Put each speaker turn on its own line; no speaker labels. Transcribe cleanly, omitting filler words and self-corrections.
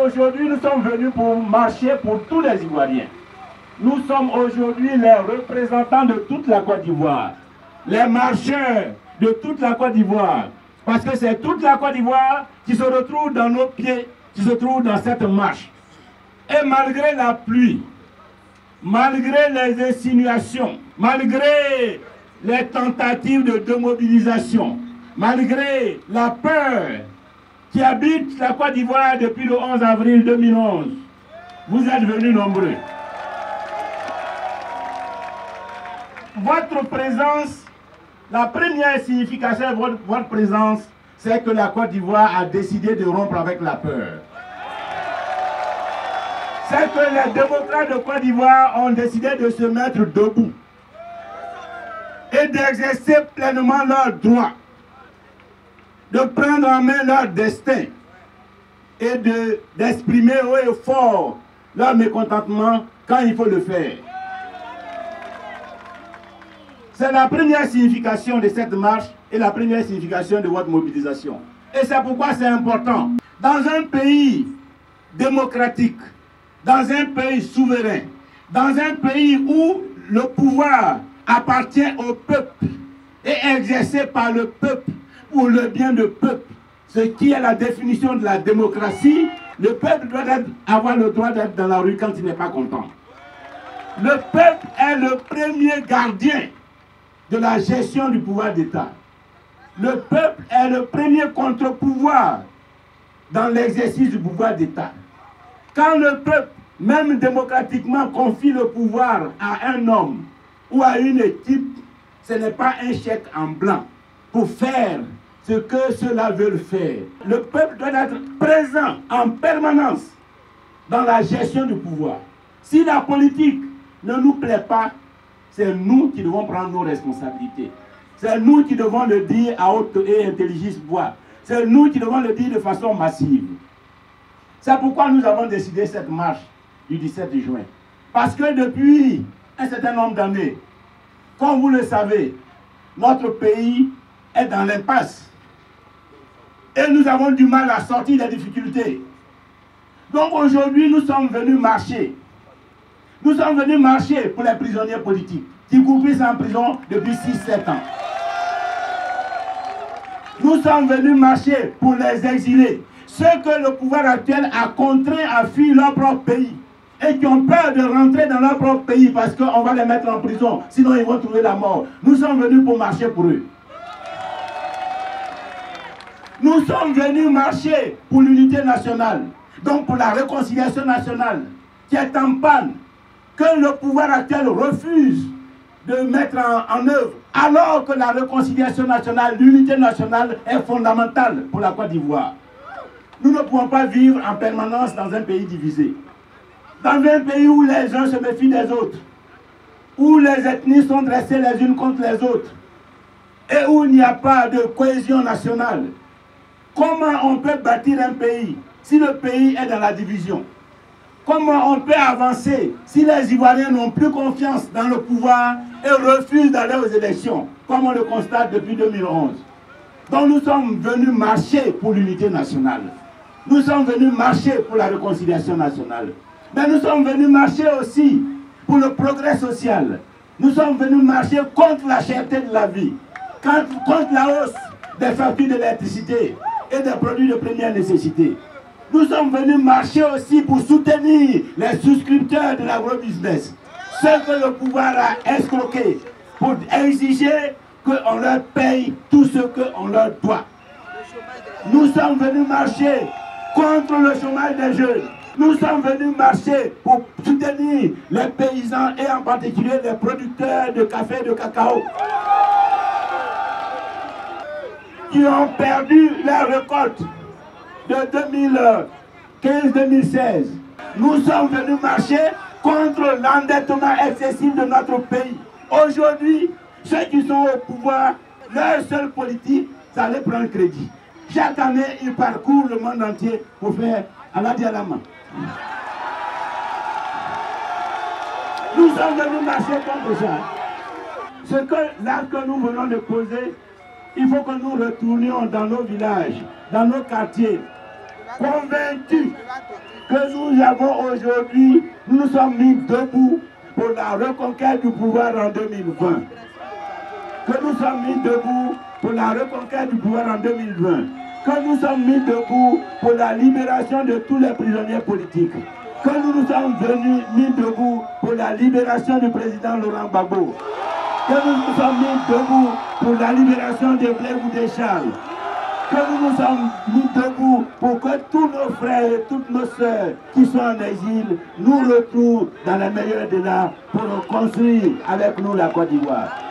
Aujourd'hui, nous sommes venus pour marcher pour tous les Ivoiriens. Nous sommes aujourd'hui les représentants de toute la Côte d'Ivoire, les marcheurs de toute la Côte d'Ivoire, parce que c'est toute la Côte d'Ivoire qui se retrouve dans nos pieds, qui se trouve dans cette marche. Et malgré la pluie, malgré les insinuations, malgré les tentatives de démobilisation, malgré la peur qui habite la Côte d'Ivoire depuis le 11 avril 2011, vous êtes venus nombreux. Votre présence, la première signification de votre présence, c'est que la Côte d'Ivoire a décidé de rompre avec la peur. C'est que les démocrates de Côte d'Ivoire ont décidé de se mettre debout et d'exercer pleinement leurs droits, de prendre en main leur destin et d'exprimer haut et fort leur mécontentement quand il faut le faire. C'est la première signification de cette marche et la première signification de votre mobilisation. Et c'est pourquoi c'est important. Dans un pays démocratique, dans un pays souverain, dans un pays où le pouvoir appartient au peuple et exercé par le peuple pour le bien du peuple, ce qui est la définition de la démocratie, le peuple doit avoir le droit d'être dans la rue quand il n'est pas content. Le peuple est le premier gardien de la gestion du pouvoir d'État. Le peuple est le premier contre-pouvoir dans l'exercice du pouvoir d'État. Quand le peuple, même démocratiquement, confie le pouvoir à un homme ou à une équipe, ce n'est pas un chèque en blanc pour faire ce que ceux-là veulent faire. Le peuple doit être présent en permanence dans la gestion du pouvoir. Si la politique ne nous plaît pas, c'est nous qui devons prendre nos responsabilités. C'est nous qui devons le dire à haute et intelligence voix. C'est nous qui devons le dire de façon massive. C'est pourquoi nous avons décidé cette marche du 17 juin. Parce que depuis un certain nombre d'années, comme vous le savez, notre pays est dans l'impasse. Et nous avons du mal à sortir des difficultés. Donc aujourd'hui, nous sommes venus marcher. Nous sommes venus marcher pour les prisonniers politiques qui croupissent en prison depuis 6-7 ans. Nous sommes venus marcher pour les exilés, ceux que le pouvoir actuel a contraints à fuir leur propre pays et qui ont peur de rentrer dans leur propre pays parce qu'on va les mettre en prison, sinon ils vont trouver la mort. Nous sommes venus pour marcher pour eux. Nous sommes venus marcher pour l'unité nationale, donc pour la réconciliation nationale qui est en panne, que le pouvoir actuel refuse de mettre en œuvre, alors que la réconciliation nationale, l'unité nationale est fondamentale pour la Côte d'Ivoire. Nous ne pouvons pas vivre en permanence dans un pays divisé. Dans un pays où les uns se méfient des autres, où les ethnies sont dressées les unes contre les autres, et où il n'y a pas de cohésion nationale. Comment on peut bâtir un pays si le pays est dans la division? Comment on peut avancer si les Ivoiriens n'ont plus confiance dans le pouvoir et refusent d'aller aux élections, comme on le constate depuis 2011? Donc nous sommes venus marcher pour l'unité nationale. Nous sommes venus marcher pour la réconciliation nationale. Mais nous sommes venus marcher aussi pour le progrès social. Nous sommes venus marcher contre la cherté de la vie, contre la hausse des factures d'électricité et des produits de première nécessité. Nous sommes venus marcher aussi pour soutenir les souscripteurs de l'agrobusiness, ceux que le pouvoir a escroqués, pour exiger qu'on leur paye tout ce qu'on leur doit. Nous sommes venus marcher contre le chômage des jeunes. Nous sommes venus marcher pour soutenir les paysans et en particulier les producteurs de café et de cacao qui ont perdu leur récolte de 2015-2016. Nous sommes venus marcher contre l'endettement excessif de notre pays. Aujourd'hui, ceux qui sont au pouvoir, leur seule politique, c'est aller prendre crédit. Chaque année, ils parcourent le monde entier pour faire Aladi Alama. Nous sommes venus marcher contre ça. L'acte que nous venons de poser, il faut que nous retournions dans nos villages, dans nos quartiers, convaincus que nous avons aujourd'hui, nous nous sommes mis debout pour la reconquête du pouvoir en 2020. Que nous sommes mis debout pour la reconquête du pouvoir en 2020. Que nous sommes mis debout pour la libération de tous les prisonniers politiques. Que nous nous sommes venus mis debout pour la libération du président Laurent Gbagbo. Que nous nous sommes mis debout pour la libération de Blaise Goudé Charles. Que nous nous sommes mis debout pour que tous nos frères et toutes nos sœurs qui sont en exil nous retrouvent dans les meilleurs délais pour construire avec nous la Côte d'Ivoire.